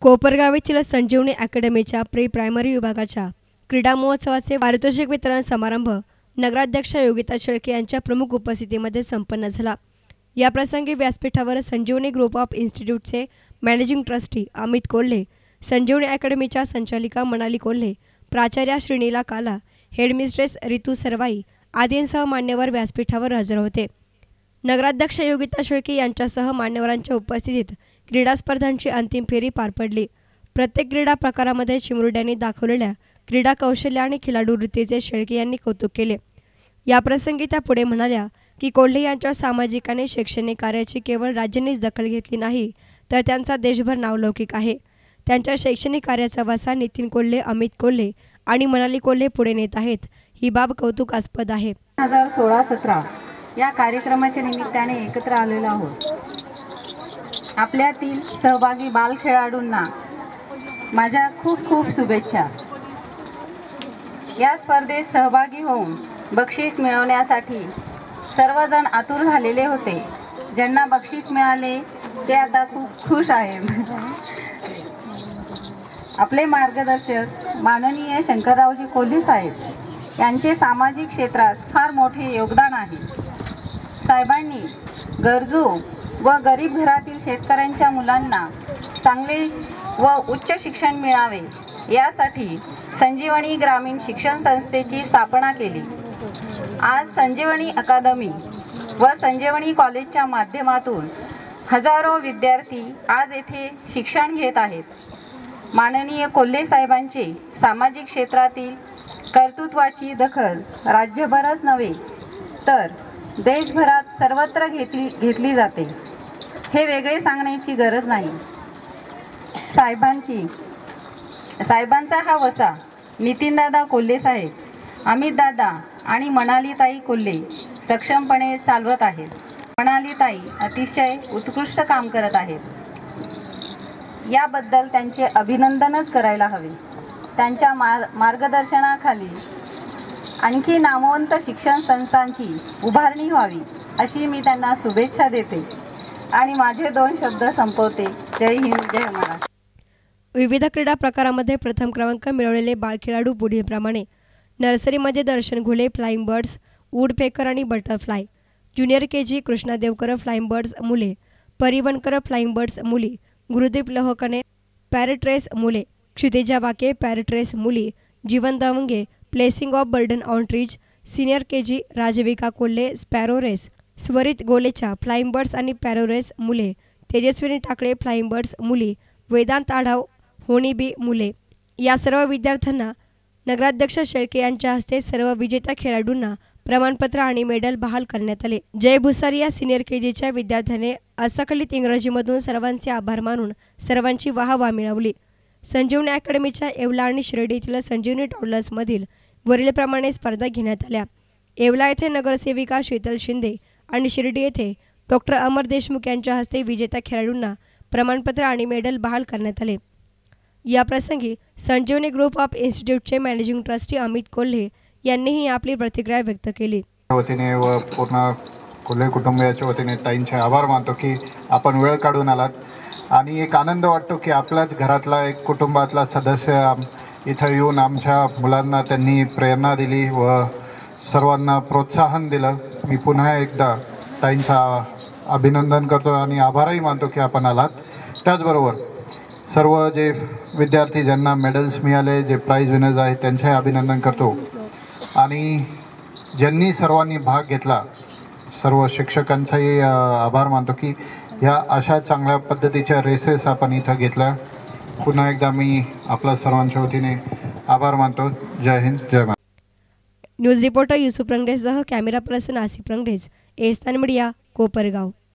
कोपरगाव येथील संजीवनी अकॅडमीच्या pre primary विभागाच्या क्रीडा महोत्सवाचे पारितोषिक वितरण समारंभ नगराध्यक्ष योगिता शेळके यांच्या प्रमुख उपस्थितीमध्ये संपन्न झाला। या प्रसंगी व्यासपीठावर संजीवनी ग्रुप ऑफ इन्स्टिट्यूटचे मॅनेजिंग ट्रस्टी अमित कोल्हे, संजीवनी अकॅडमीच्या संचालिका मनाली कोल्हे, प्राचार्या श्रीनीला काला, हेडमिस्ट्रेस रितू सरवाई आदींसह मान्यवर व्यासपीठावर हजर होते। नगराध्यक्ष योगिता शेळके यांच्यासह मान्यवरांच्या उपस्थितीत क्रीडा स्पर्धांची अंतिम फेरी पार पडली। प्रत्येक क्रीडा प्रकारामध्ये चिमुरड्यांनी दाखवलेल्या क्रीडा कौशल्य आणि खिलाडू वृत्तीचे शेळके यांनी कौतुक केले। या प्रसंगी त्या पुढे म्हणाल्या की कोल्हे यांच्या सामाजिक आणि शैक्षणिक कार्याची केवळ राज्यानेच दखल घेतली नाही, तर त्यांचा देशभर नावलौकिक आहे। त्यांच्या शैक्षणिक कार्याचा वसा नितीन कोल्हे, अमित कोल्हे आणि मनाली कोल्हे पुढे नेत आहेत। ही बाब कौतुकास्पद आहे। 2016-17 या कार्यक्रमाच्या निमित्ताने एकत्र आलेलो आहोत। आपल्यातील सहभागी बाल खेळाडूंना माझ्या खूप खूप शुभेच्छा। या स्पर्धेत सहभागी होऊन बक्षीस मिळवण्यासाठी सर्वजण आतुर झालेले होते। ज्यांना बक्षीस मिळाले ते आता खूप खुश आहेत। आपले मार्गदर्शक माननीय शंकररावजी कोल्हे साहेब यांचे सामाजिक क्षेत्रात फार मोठे योगदान आहे। साहेबांनी गरजू व गरीब घरातील शेतकऱ्यांच्या मुलांना चांगले व उच्च शिक्षण मिळावे यासाठी संजीवनी ग्रामीण शिक्षण संस्थेची स्थापना केली। आज संजीवनी अकादमी व संजीवनी कॉलेजच्या माध्यमातून हजारो विद्यार्थी आज येथे शिक्षण घेत आहेत। माननीय कोल्हे साहेबांचे सामाजिक क्षेत्रातील कर्तृत्वाची दखल राज्यभरच नव्हे तर देशभरात सर्वत्र घेतली जाते। हे वेगळे सांगण्याची गरज नाही। साहेबांचा हा वसा नितीनदादा कोल्हे साहेब, अमितदादा आणि मनालीताई कोल्हे सक्षमपणे चालवत आहेत। मनालीताई अतिशय उत्कृष्ट काम करत आहेत। याबद्दल त्यांचे अभिनंदनच करायला हवे। त्यांच्या मार्गदर्शनाखाली आणखी नामवंत शिक्षण संस्थांची उभारणी व्हावी अशी मी त्यांना शुभेच्छा देते आणि माझे 2 शब्द संपवते। जय हिंद, जय महाराष्ट्र। विविध क्रीडा प्रकारामध्ये प्रथम क्रमांक मिळवलेले बाळ खेळाडू पुढीलप्रमाणे: नर्सरीमध्ये Darshan Ghule flying birds, woodpecker आणि butterfly; junior KG Krishna Devkar flying birds मुले, परिवनकर फ्लाइंग बर्ड्स मुली, गुरुदीप लोहकने पॅरेट रेस मुले, क्षितिजा बाके पॅरेट रेस मुली, Jeevan Dawange placing of burden on trees, senior KG Rajvika Kolhe sparrow race, Swarit Golecha flying birds आणि पॅरो रेस मुले, तेजस्विनी टाकळे फ्लाइंग बर्ड्स मुली, वेदांत आढाव होणीबी मुले। या सर्व विद्यार्थ्यांना नगराध्यक्ष शेळके यांच्या हस्ते सर्व विजेत्या खेळाडूंना प्रमाणपत्र आणि मेडल बहाल करण्यात आले। जय भुसारी या सिनियर केजीच्या विद्यार्थ्याने असंकलित इंग्रजीमधून सर्वांचे आभार मानून सर्वांची वाहवा मिळवली। संजीवनी अकॅडमीच्या येवला आणि शिर्डी येथील संजीवनी टॉडलर्समधील वरीलप्रमाणे स्पर्धा घेण्यात आल्या। येवला येथे नगरसेविका शीतल शिंदे आणि शिर्डी येथे डॉक्टर अमर देशमुख यांच्या हस्ते विजेत्या खेळाडूंना प्रमाणपत्र आणि मेडल बहाल करण्यात आले। या प्रसंगी संजीवनी ग्रुप ऑफ इन्स्टिट्यूटचे मॅनेजिंग ट्रस्टी अमित कोल्हे यांनीही आपली प्रतिक्रिया व्यक्त केली। वतीने व पूर्ण कोल्हे कुटुंबियाच्या वतीने ताईंचे आभार मानतो की आपण वेळ काढून आलात आणि एक आनंद वाटतो की आपल्याच घरातला एक कुटुंबातला सदस्य इथं येऊन आमच्या मुलांना त्यांनी प्रेरणा दिली व सर्वांना प्रोत्साहन दिलं। मी पुन्हा एकदा ताईंचा अभिनंदन करतो आणि आभारही मानतो की आपण आलात। त्याचबरोबर सर्व जे विद्यार्थी ज्यांना मेडल्स मिळाले, जे प्राइज विनर्स आहेत त्यांचे अभिनंदन करतो आणि ज्यांनी सर्वांनी भाग घेतला सर्व शिक्षकांचाही आभार मानतो की ह्या अशा चांगल्या पद्धतीच्या रेसेस आपण इथं घेतल्या। पुन्हा एकदा मी आपल्या सर्वांच्या वतीने आभार मानतो। जय हिंद, जय महाराष्ट्र। न्यूज रिपोर्टर युसुफ रंगरेजसह camera person Asif Rangrej, A स्थान मीडिया, कोपरगाव।